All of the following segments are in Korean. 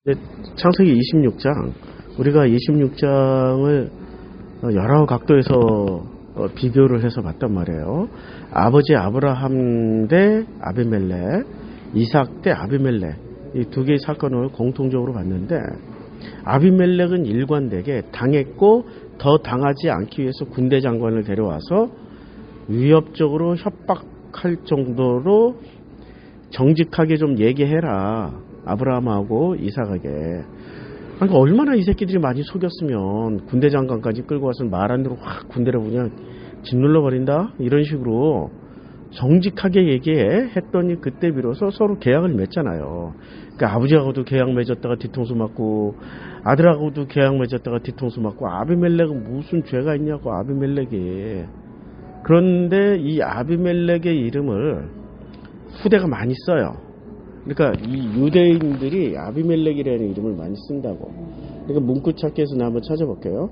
네, 창세기 26장, 우리가 26장을 여러 각도에서 비교를 해서 봤단 말이에요. 아버지 아브라함 대 아비멜렉, 이삭 대 아비멜렉, 이 두 개의 사건을 공통적으로 봤는데, 아비멜렉은 일관되게 당했고 더 당하지 않기 위해서 군대 장관을 데려와서 위협적으로 협박할 정도로 정직하게 좀 얘기해라, 아브라함하고 이삭에게. 그러니까 얼마나 이 새끼들이 많이 속였으면 군대 장관까지 끌고 와서 말 안 들어 확 군대를 그냥 짓눌러 버린다, 이런 식으로 정직하게 얘기해 했더니 그때 비로소 서로 계약을 맺잖아요. 그러니까 아버지하고도 계약 맺었다가 뒤통수 맞고, 아들하고도 계약 맺었다가 뒤통수 맞고, 아비멜렉은 무슨 죄가 있냐고, 아비멜렉이. 그런데 이 아비멜렉의 이름을 후대가 많이 써요. 그러니까 이 유대인들이 아비멜렉이라는 이름을 많이 쓴다고. 그러니까 문구 찾기에서 한번 찾아볼게요.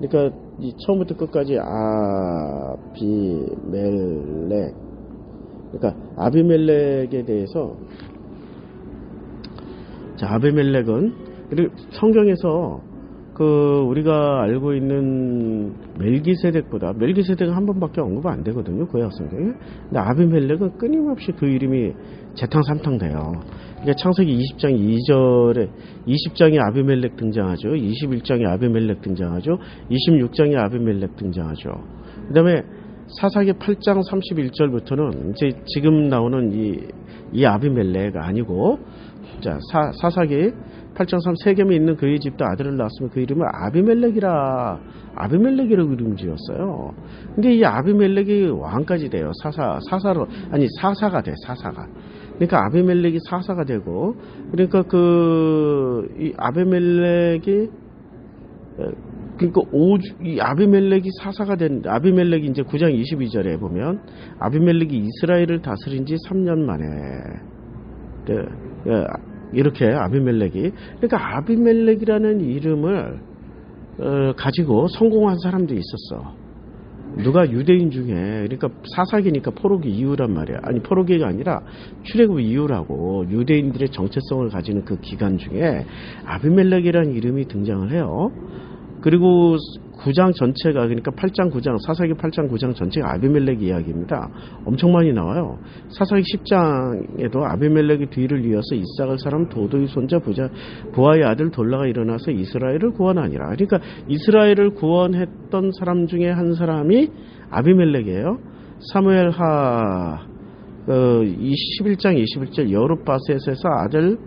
그러니까 이 처음부터 끝까지 아비멜렉. 그러니까 아비멜렉에 대해서, 자, 아비멜렉은 그리고 성경에서 우리가 알고 있는 멜기세덱은 한 번밖에 언급 안 되거든요, 구약 성경에. 근데 아비멜렉은 끊임없이 그 이름이 재탕삼탕 돼요. 그러니까 창세기 20장 2절에 20장에 아비멜렉 등장하죠. 21장에 아비멜렉 등장하죠. 26장에 아비멜렉 등장하죠. 그 다음에 사사기 8장 31절부터는 이제 지금 나오는 이 아비멜렉 아니고, 자, 사사기 8장 3 세겜에 있는 그의 집도 아들을 낳았으면 그 이름을 아비멜렉이라고 이름 지었어요. 근데 이 아비멜렉이 왕까지 돼요. 사사가 돼, 사사가. 그러니까 아비멜렉이 사사가 되고, 그러니까 이 아비멜렉이, 그러니까 이 아비멜렉이 사사가 된, 아비멜렉이 이제 9장 22절에 보면, 아비멜렉이 이스라엘을 다스린 지 3년 만에, 이렇게 아비멜렉이. 그러니까 아비멜렉이라는 이름을 가지고 성공한 사람도 있었어. 누가 유대인 중에. 그러니까 사사기니까 포로기 이후란 말이야. 아니, 포로기가 아니라 출애굽 이후라고. 유대인들의 정체성을 가지는 그 기간 중에 아비멜렉이라는 이름이 등장을 해요. 그리고 9장 전체가, 그러니까 8장 9장, 사사기 8장 9장 전체가 아비멜렉 이야기입니다. 엄청 많이 나와요. 사사기 10장에도 아비멜렉의 뒤를 이어서 이삭을 사람 도도의 손자 부하의 아들 돌라가 일어나서 이스라엘을 구원하니라. 그러니까 이스라엘을 구원했던 사람 중에 한 사람이 아비멜렉이에요. 사무엘하 11장 21절 여룻바셋에서 아들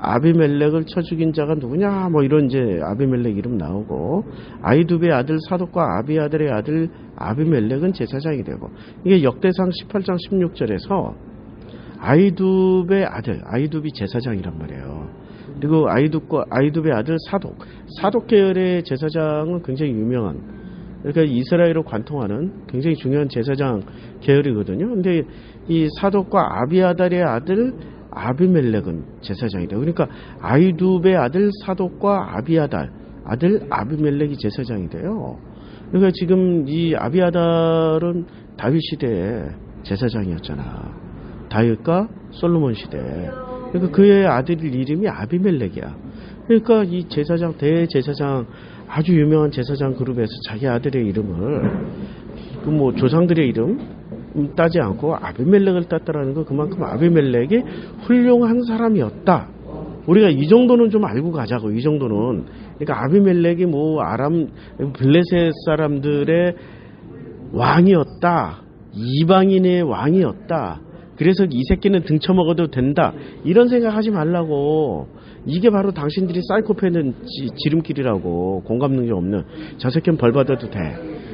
아비멜렉을 쳐 죽인 자가 누구냐, 뭐 이런 이제 아비멜렉 이름 나오고, 아이두베의 아들 사독과 아비아들의 아들 아비멜렉은 제사장이 되고, 이게 역대상 18장 16절에서 아이두베의 아들, 아이두비 제사장이란 말이에요. 그리고 아이두베의 아들 사독 계열의 제사장은 굉장히 유명한, 그러니까 이스라엘을 관통하는 굉장히 중요한 제사장 계열이거든요. 근데 이 사독과 아비아달의 아들 아비멜렉은 제사장이다. 그러니까 아이두베의 아들 사독과 아비아달 아들 아비멜렉이 제사장이 돼요. 그러니까 지금 이 아비아달은 다윗 시대의 제사장이었잖아. 다윗과 솔로몬 시대. 그러니까 그의 아들 이름이 아비멜렉이야. 그러니까 이 제사장, 대제사장, 아주 유명한 제사장 그룹에서 자기 아들의 이름을 조상들의 이름 따지 않고 아비멜렉을 땄다라는 거, 그만큼 아비멜렉이 훌륭한 사람이었다. 우리가 이 정도는 좀 알고 가자고. 이 정도는. 그러니까 아비멜렉이 블레셋 사람들의 왕이었다, 이방인의 왕이었다, 그래서 이 새끼는 등쳐먹어도 된다, 이런 생각하지 말라고. 이게 바로 당신들이 사이코패는 지름길이라고. 공감 능력 없는 저 새끼는 벌 받아도 돼,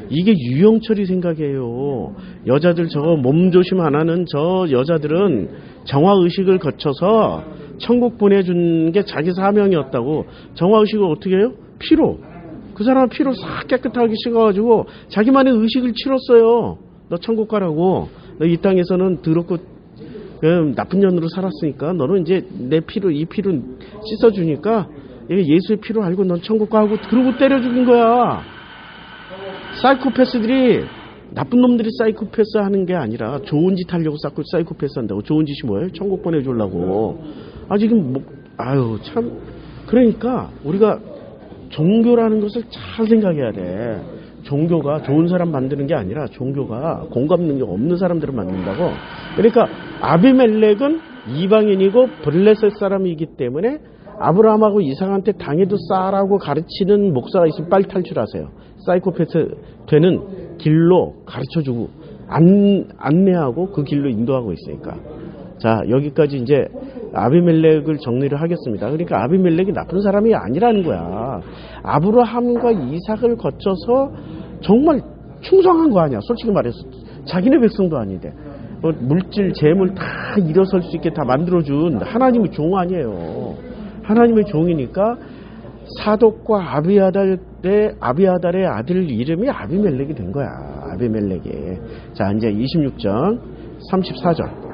이게 유영철이 생각이에요. 여자들 저거 몸조심 안 하는 저 여자들은 정화의식을 거쳐서 천국 보내준 게 자기 사명이었다고. 정화의식을 어떻게 해요? 피로. 그 사람은 피로 싹 깨끗하게 씻어가지고 자기만의 의식을 치렀어요. 너 천국 가라고. 너 이 땅에서는 더럽고 나쁜 년으로 살았으니까 너는 이제 내 피로, 이 피로 씻어주니까 이게 예수의 피로 알고 넌 천국 가고. 그러고 때려 죽인 거야. 사이코패스들이, 나쁜 놈들이 사이코패스 하는 게 아니라 좋은 짓 하려고 사이코패스 한다고. 좋은 짓이 뭐예요? 천국 보내주려고. 지금 아유, 참. 그러니까 우리가 종교라는 것을 잘 생각해야 돼. 종교가 좋은 사람 만드는 게 아니라 종교가 공감 능력 없는 사람들을 만든다고. 그러니까 아비멜렉은 이방인이고 블레셋 사람이기 때문에 아브라함하고 이삭한테 당해도 싸라고 가르치는 목사가 있으면 빨리 탈출하세요. 사이코패스 되는 길로 가르쳐주고 안내하고 그 길로 인도하고 있으니까. 자, 여기까지 이제 아비멜렉을 정리를 하겠습니다. 그러니까 아비멜렉이 나쁜 사람이 아니라는 거야. 아브라함과 이삭을 거쳐서 정말 충성한 거 아니야. 솔직히 말해서 자기네 백성도 아닌데 물질 재물 다 일어설 수 있게 다 만들어준 하나님의 종 아니에요. 하나님의 종이니까 사독과 아비아달의 아들 이름이 아비멜렉이 된 거야. 아비멜렉이. 자, 이제 26절 34절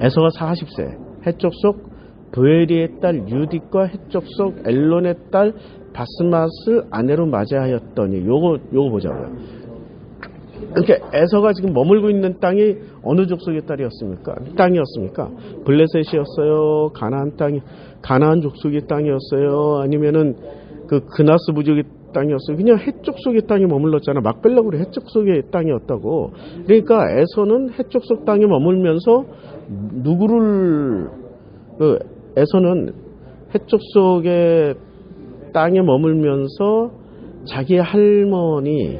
에서가 40세 해족속 브에리의 딸 유딕과 해족속 엘론의 딸 바스맛을 아내로 맞이하였더니 요거 보자고요. 그러니까 에서가 지금 머물고 있는 땅이 어느 족속의 땅이었습니까? 블레셋이었어요? 가나안 족속의 땅이었어요? 아니면은 그 그나스 부족의 땅이었어요? 그냥 해족속의 땅에 머물렀잖아. 막벨락으로 해족속의 땅이었다고. 그러니까 에서는 해족속 땅에 머물면서 에서는 해족속의 땅에 머물면서 자기 할머니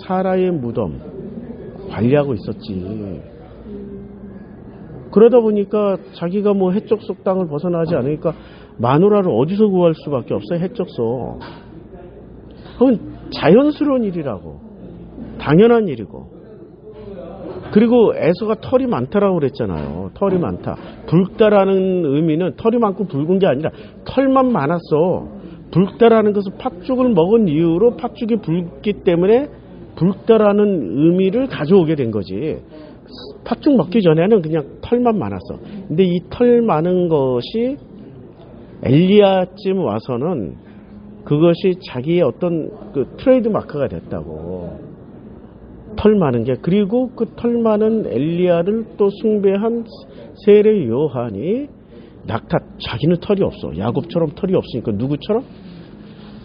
사라의 무덤 관리하고 있었지. 그러다 보니까 자기가 뭐 해족속 땅을 벗어나지 않으니까 마누라를 어디서 구할 수밖에 없어요. 해족속. 그건 자연스러운 일이라고. 당연한 일이고. 그리고 에서가 털이 많다라고 그랬잖아요. 털이 많다. 붉다라는 의미는 털이 많고 붉은 게 아니라 털만 많았어. 붉다라는 것은 팥죽을 먹은 이유로 팥죽이 붉기 때문에 붉다라는 의미를 가져오게 된 거지. 팥죽 먹기 전에는 그냥 털만 많았어. 근데 이 털 많은 것이 엘리야쯤 와서는 그것이 자기의 어떤 그 트레이드 마크가 됐다고. 털 많은 게. 그리고 그 털 많은 엘리야를 또 숭배한 세례 요한이 자기는 털이 없어. 야곱처럼 털이 없으니까 누구처럼?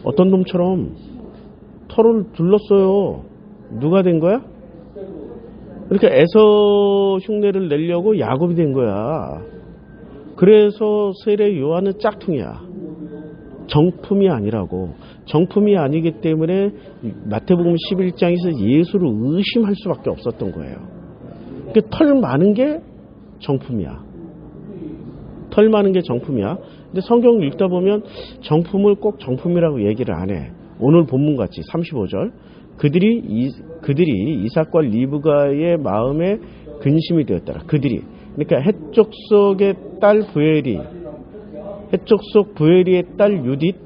어떤 놈처럼 털을 둘렀어요. 누가 된 거야? 그러니까 에서 흉내를 내려고 야곱이 된 거야. 그래서 세례 요한은 짝퉁이야. 정품이 아니라고. 정품이 아니기 때문에 마태복음 11장에서 예수를 의심할 수밖에 없었던 거예요. 그러니까 털 많은 게 정품이야. 털 많은 게 정품이야. 근데 성경 읽다 보면 정품을 꼭 정품이라고 얘기를 안 해. 오늘 본문같이 35절 그들이 이삭과 리브가의 마음에 근심이 되었더라. 그러니까 해족속의 딸 해족속 부엘이의 딸 유딧,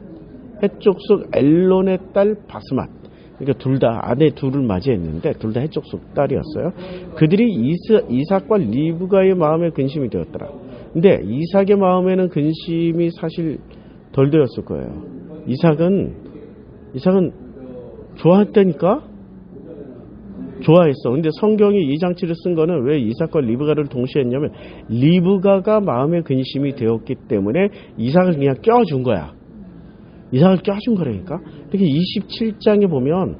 해족속 엘론의 딸 바스맛. 그러니까 둘 다 아내 둘을 맞이했는데 둘 다 해족속 딸이었어요. 그들이 이삭과 리브가의 마음에 근심이 되었더라. 근데 이삭의 마음에는 근심이 사실 덜 되었을 거예요. 이삭은 좋아했다니까? 좋아했어. 근데 성경이 이 장치를 쓴 거는 왜 이삭과 리브가를 동시에 했냐면 리브가가 마음에 근심이 되었기 때문에 이삭을 그냥 껴준 거야. 이삭을 껴준 거라니까. 그러니까 27장에 보면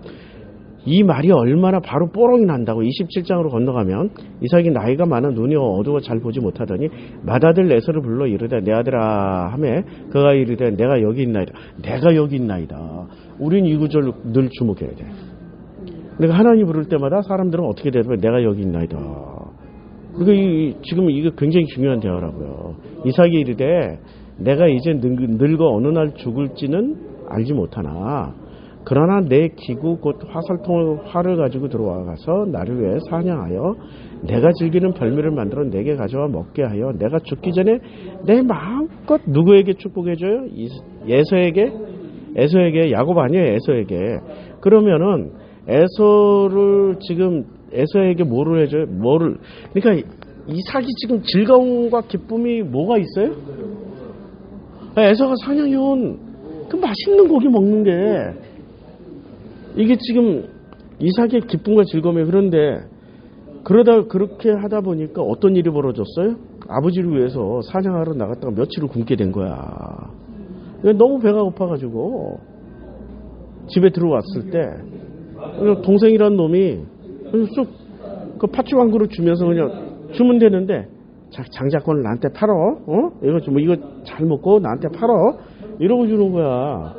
이 말이 얼마나 바로 뽀롱이 난다고. 27장으로 건너가면 이삭이 나이가 많아 눈이 어두워 잘 보지 못하더니 맏아들 에서를 불러 이르되 내 아들아 하매 그가 이르되 내가 여기 있나이다. 우린 이 구절을 늘 주목해야 돼. 그러니까 하나님 부를 때마다 사람들은 어떻게 되냐면 내가 여기 있나이다. 그러니까 지금 이게 굉장히 중요한 대화라고요. 이삭이 이르되 내가 이제 늙어 어느 날 죽을지는 알지 못하나 그러나 내 기구 곧 활을 가지고 들어와가서 나를 위해 사냥하여 내가 즐기는 별미를 만들어 내게 가져와 먹게 하여 내가 죽기 전에 내 마음껏 누구에게 축복해줘요? 에서에게 야곱 아니에요. 에서에게. 그러면은 에서에게 뭐를 해줘요? 그러니까 이삭이 지금 즐거움과 기쁨이 뭐가 있어요? 에서가 사냥해온 그 맛있는 고기 먹는 게 이게 지금 이삭의 기쁨과 즐거움이에요. 그런데 그러다 그렇게 하다 보니까 어떤 일이 벌어졌어요? 아버지를 위해서 사냥하러 나갔다가 며칠을 굶게 된 거야. 너무 배가 고파가지고 집에 들어왔을 때 동생이란 놈이 쑥 그 팥죽 한 그릇 주면서 그냥 주면 되는데 장자권을 나한테 팔어. 이거 잘 먹고 나한테 팔어. 이러고 주는 거야.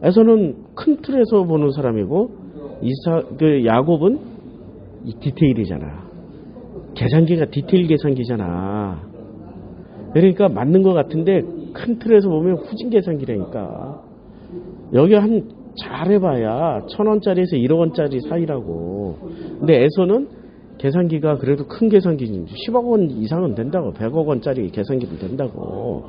에서는 큰 틀에서 보는 사람이고 야곱은 이 디테일이잖아. 계산기가 디테일 계산기잖아. 그러니까 맞는 것 같은데 큰 틀에서 보면 후진 계산기라니까. 여기 잘해봐야 1,000원짜리에서 1억 원짜리 사이라고. 근데 에서는 계산기가 그래도 큰 계산기지 10억 원 이상은 된다고. 100억 원짜리 계산기도 된다고.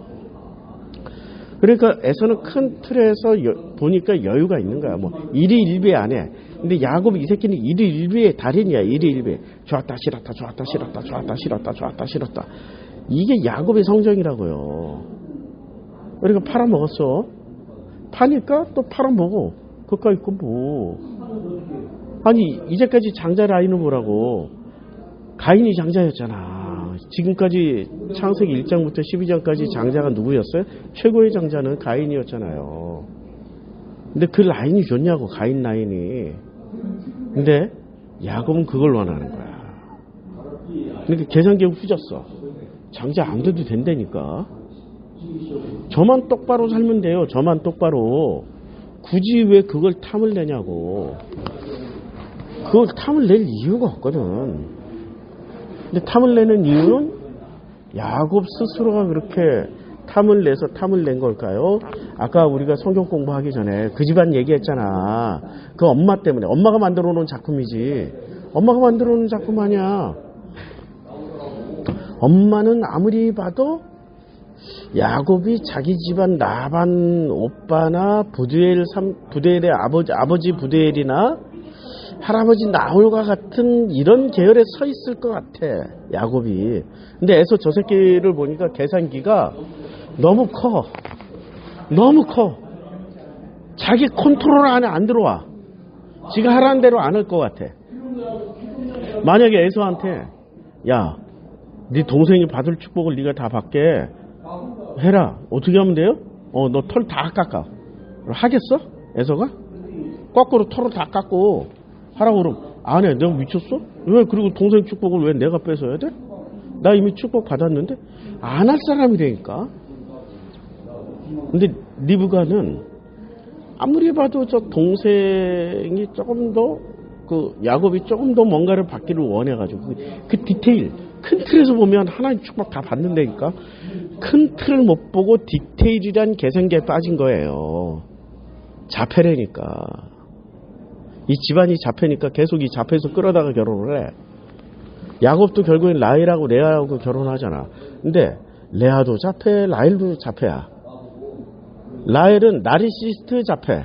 그러니까 에서는 큰 틀에서 보니까 여유가 있는 거야. 뭐 일이 일비 안 해. 근데 야곱 이 새끼는 일이 일비의 달인이야. 일이 일비. 좋았다 싫었다 좋았다 싫었다 좋았다 싫었다 좋았다 싫었다. 이게 야곱의 성정이라고요. 그러니까 팔아먹었어. 파니까 또 팔아먹어. 그까 있고 뭐. 아니 이제까지 장자 라인을 보라고. 가인이 장자였잖아. 지금까지 창세기 1장부터 12장까지 장자가 누구였어요? 최고의 장자는 가인이었잖아요. 근데 그 라인이 좋냐고. 가인 라인이. 근데 야곱은 그걸 원하는 거야. 그러니까 계산기 후졌어. 장자 안 돼도 된다니까. 저만 똑바로 살면 돼요. 저만 똑바로. 굳이 왜 그걸 탐을 내냐고. 그걸 탐을 낼 이유가 없거든. 근데 탐을 내는 이유는 야곱 스스로가 그렇게 탐을 내서 탐을 낸 걸까요? 아까 우리가 성경 공부하기 전에 그 집안 얘기했잖아. 그 엄마 때문에. 엄마가 만들어 놓은 작품이지. 엄마가 만들어 놓은 작품 아니야. 엄마는 아무리 봐도 야곱이 자기 집안 라반 오빠나 부두엘의 아버지 부두엘이나 할아버지 나홀과 같은 이런 계열에 서 있을 것 같아. 야곱이. 근데 에서 저 새끼를 보니까 계산기가 너무 커. 너무 커. 자기 컨트롤 안에 안 들어와. 지가 하라는 대로 안 할 것 같아. 만약에 에서한테 야, 네 동생이 받을 축복을 네가 다 받게 해라. 어떻게 하면 돼요? 너 털 다 깎아. 하겠어? 에서가? 거꾸로 털을 다 깎고 하라고 그러면 안 해. 내가 미쳤어? 왜? 그리고 동생 축복을 왜 내가 뺏어야 돼? 나 이미 축복 받았는데? 안 할 사람이라니까. 근데 리브가는 아무리 봐도 저 동생이 조금 더 야곱이 조금 더 뭔가를 받기를 원해가지고 그 디테일 큰 틀에서 보면 하나님 축복 다 받는다니까. 큰 틀을 못 보고 디테일이란 계산기에 빠진 거예요. 자폐라니까. 이 집안이 자폐니까 계속 이 자폐에서 끌어다가 결혼을 해. 야곱도 결국엔 라헬하고 레아하고 결혼하잖아. 근데 레아도 자폐, 라헬도 자폐야. 라헬은 나르시스트 자폐.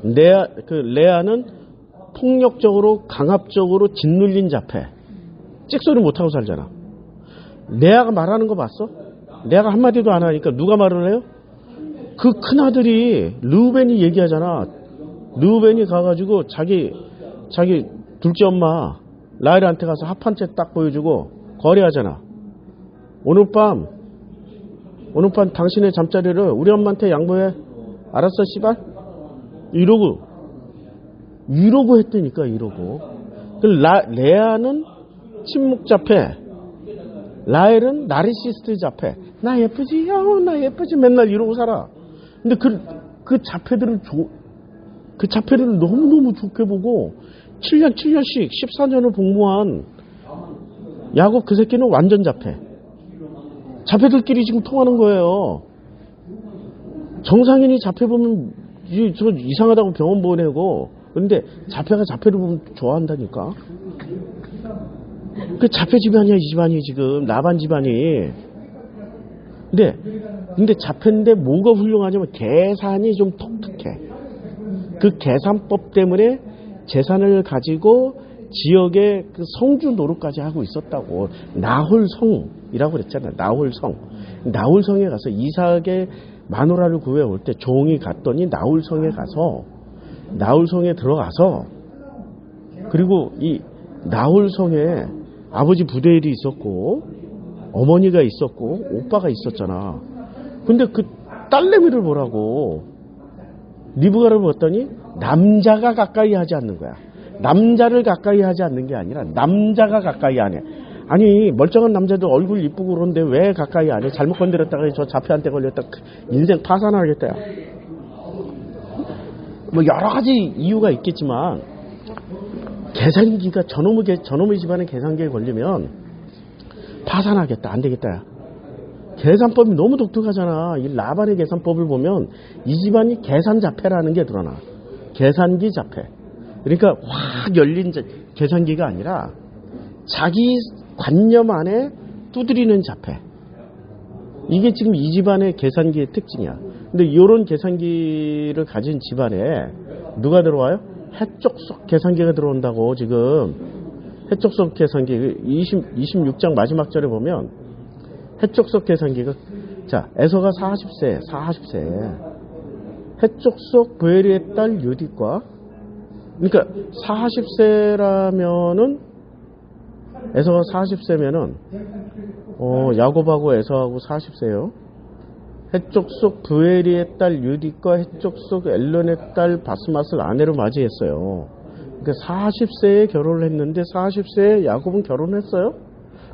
레아는 폭력적으로 강압적으로 짓눌린 자폐. 찍소리 못하고 살잖아. 레아가 말하는 거 봤어? 레아가 한마디도 안 하니까 누가 말을 해요? 그 큰아들이 르우벤이 얘기하잖아. 르우벤이 가가지고 자기 둘째 엄마 라헬한테 가서 합한채 딱 보여주고 거래하잖아. 오늘 밤 당신의 잠자리를 우리 엄마한테 양보해. 알았어 씨발? 이러고 했다니까. 이러고. 레아는 침묵 자폐, 라헬은 나르시스트 자폐. 나 예쁘지? 나 예쁘지? 맨날 이러고 살아. 근데 그 자폐들을 너무너무 좋게 보고 7년씩 14년을 복무한 야곱 그 새끼는 완전 자폐. 자폐들끼리 지금 통하는 거예요. 정상인이 자폐 보면 저 이상하다고 병원 보내고. 근데 자폐가 자폐를 보면 좋아한다니까. 그 자폐 집안이야. 이 집안이 지금 라반 집안이. 근데 자폐인데 뭐가 훌륭하냐면 계산이 좀 독특해. 그 계산법 때문에 재산을 가지고 지역의 그 성주 노릇까지 하고 있었다고. 나홀성이라고 그랬잖아. 나홀성에 가서 이삭의 마누라를 구해올 때 종이 갔더니 나홀성에 들어가서 그리고 이 나홀성에 아버지 부데엘이 있었고 어머니가 있었고 오빠가 있었잖아. 근데 그 딸내미를 보라고 리브가를 봤더니 남자가 가까이 하지 않는 거야. 남자를 가까이 하지 않는 게 아니라 남자가 가까이 안 해. 아니 멀쩡한 남자도 얼굴 이쁘고 그런데 왜 가까이 안 해? 잘못 건드렸다가 저 자폐한테 걸렸다 인생 파산하겠다. 뭐 여러 가지 이유가 있겠지만 계산기가 저놈의 집안에 계산기에 걸리면 파산하겠다. 안 되겠다. 계산법이 너무 독특하잖아. 이 라반의 계산법을 보면 이 집안이 계산 자폐라는 게 드러나. 계산기 자폐. 그러니까 확 열린 계산기가 아니라 자기 관념 안에 두드리는 자폐. 이게 지금 이 집안의 계산기의 특징이야. 근데 이런 계산기를 가진 집안에 누가 들어와요? 해쪽속 계산기가 들어온다고. 지금 해쪽속 계산기 26장 마지막 절에 보면 해쪽속 계산기가 자 에서가 40세 해쪽속 부엘의 딸 유딕과 그러니까 40세라면은 에서가 40세면은 야곱하고 에서하고 40세요. 해쪽속 부엘의 딸 유딕과 해쪽속 엘론의 딸 바스맛을 아내로 맞이했어요. 그러니까 40세에 결혼을 했는데 40세에 야곱은 결혼했어요?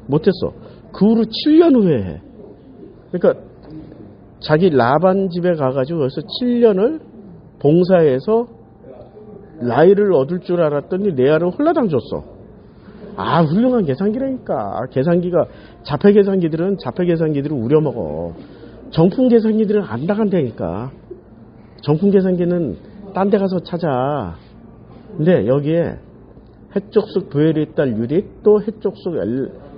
못했어. 그 후로 7년 후에 해. 그러니까 자기 라반 집에 가가지고 여기서 7년을 봉사해서 나이를 얻을 줄 알았더니 레아를 홀라당 줬어. 아, 훌륭한 계산기라니까. 계산기가 자폐 계산기들은 우려먹어. 정품 계산기들은 안 나간다니까. 정품 계산기는 딴 데 가서 찾아. 근데 여기에 해쪽속 부엘의 딸 유딕 또 해쪽속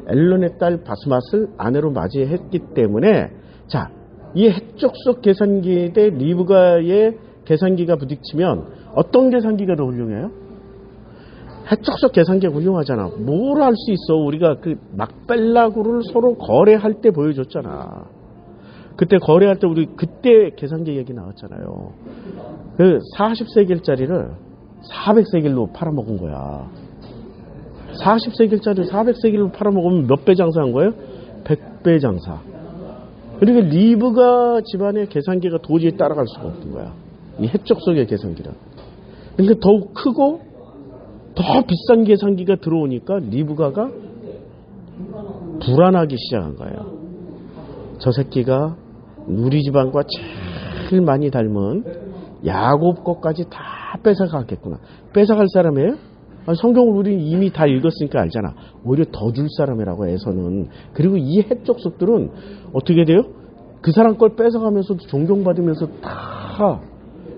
엘론의 딸 바스맛을 아내로 맞이했기 때문에 자, 이 해쪽속 계산기 대 리브가의 계산기가 부딪히면 어떤 계산기가 더 훌륭해요? 해쪽속 계산기가 훌륭하잖아. 뭘 할 수 있어? 우리가 그 막벨라구를 서로 거래할 때 보여줬잖아. 그때 거래할 때 우리 그때 계산기 얘기 나왔잖아요. 그 40세겔짜리를 400세겔로 팔아먹은 거야. 40세겔짜리 400세겔로 팔아먹으면 몇 배 장사한 거예요? 100배 장사. 그러니까 리브가 집안의 계산기가 도저히 따라갈 수가 없는 거야. 이 해쪽속의 계산기는. 그러니까 더욱 크고 더 비싼 계산기가 들어오니까 리브가가 불안하기 시작한 거예요. 저 새끼가 우리 집안과 제일 많이 닮은 야곱 것까지 다 뺏어가겠구나. 뺏어갈 사람이에요? 성경을 우리 이미 다 읽었으니까 알잖아. 오히려 더 줄 사람이라고 에서는. 그리고 이 해쪽속들은 어떻게 돼요? 그 사람 걸 뺏어가면서도 존경받으면서 다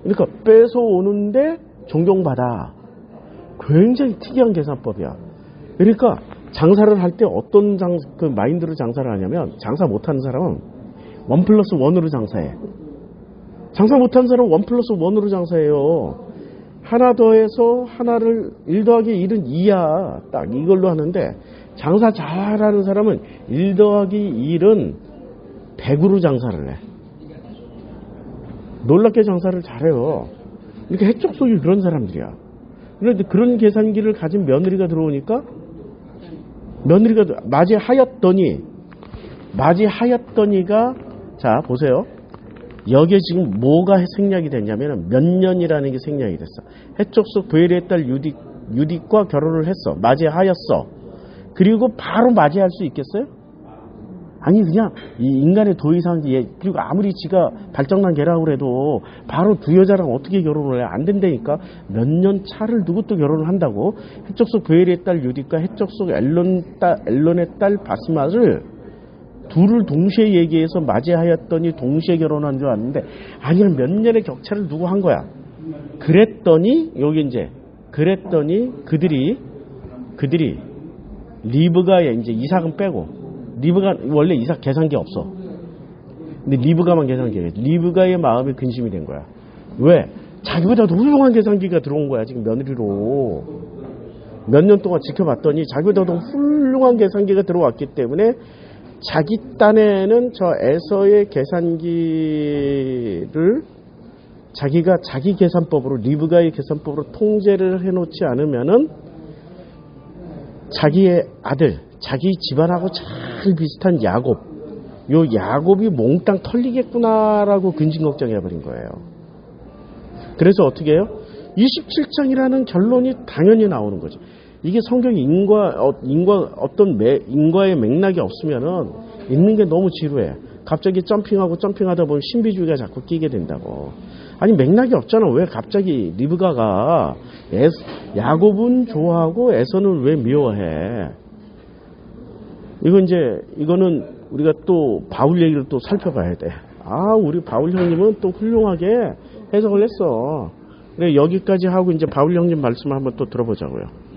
그러니까 뺏어오는데 존경받아. 굉장히 특이한 계산법이야. 그러니까 장사를 할 때 어떤 그 마인드로 장사를 하냐면 장사 못하는 사람은 1+1으로 장사해. 장사 못하는 사람은 1+1으로 장사해요. 하나 더해서 하나를 1 더하기 1은 2야. 딱 이걸로 하는데 장사 잘하는 사람은 1 더하기 1은 100으로 장사를 해. 놀랍게 장사를 잘해요. 이렇게 해쪽속이 그런 사람들이야. 그런데 그런 계산기를 가진 며느리가 들어오니까 며느리가 맞이하였더니가 자 보세요. 여기에 지금 뭐가 생략이 됐냐면 몇 년이라는 게 생략이 됐어. 해쪽속 부엘의 딸 유딕과 결혼을 했어. 맞이하였어. 그리고 바로 맞이할 수 있겠어요? 아니 그냥 이 인간의 도의상 그리고 아무리 지가 발정난 개라고 해도 바로 두 여자랑 어떻게 결혼을 해? 안 된다니까. 몇 년 차를 두고 또 결혼을 한다고. 해쪽속 부엘의 딸 유딕과 해쪽속 엘론의 딸 바스맛을 둘을 동시에 얘기해서 맞이하였더니 동시에 결혼한 줄 알았는데 아니야, 몇 년의 격차를 두고 한 거야. 그랬더니 여기 이제 그랬더니 그들이 리브가의 이제 이삭은 빼고 리브가 원래 이삭 계산기 없어. 근데 리브가만 계산기해. 리브가의 마음이 근심이 된 거야. 왜? 자기보다 더 훌륭한 계산기가 들어온 거야 지금 며느리로. 몇 년 동안 지켜봤더니 자기보다 더 훌륭한 계산기가 들어왔기 때문에 자기 딴에는 저 에서의 계산기를 자기가 자기 계산법으로 리브가의 계산법으로 통제를 해놓지 않으면은 자기의 아들 자기 집안하고 잘 비슷한 야곱, 요 야곱이 몽땅 털리겠구나라고 근심 걱정해버린 거예요. 그래서 어떻게 해요? 27장이라는 결론이 당연히 나오는 거죠. 이게 성경 인과의 맥락이 없으면은 읽는 게 너무 지루해. 갑자기 점핑하다 보면 신비주의가 자꾸 끼게 된다고. 아니 맥락이 없잖아. 왜 갑자기 리브가가 야곱은 좋아하고 에서는 왜 미워해? 이거는 우리가 또 바울 얘기를 또 살펴봐야 돼. 우리 바울 형님은 또 훌륭하게 해석을 했어. 그래 여기까지 하고 이제 바울 형님 말씀을 한번 또 들어보자고요.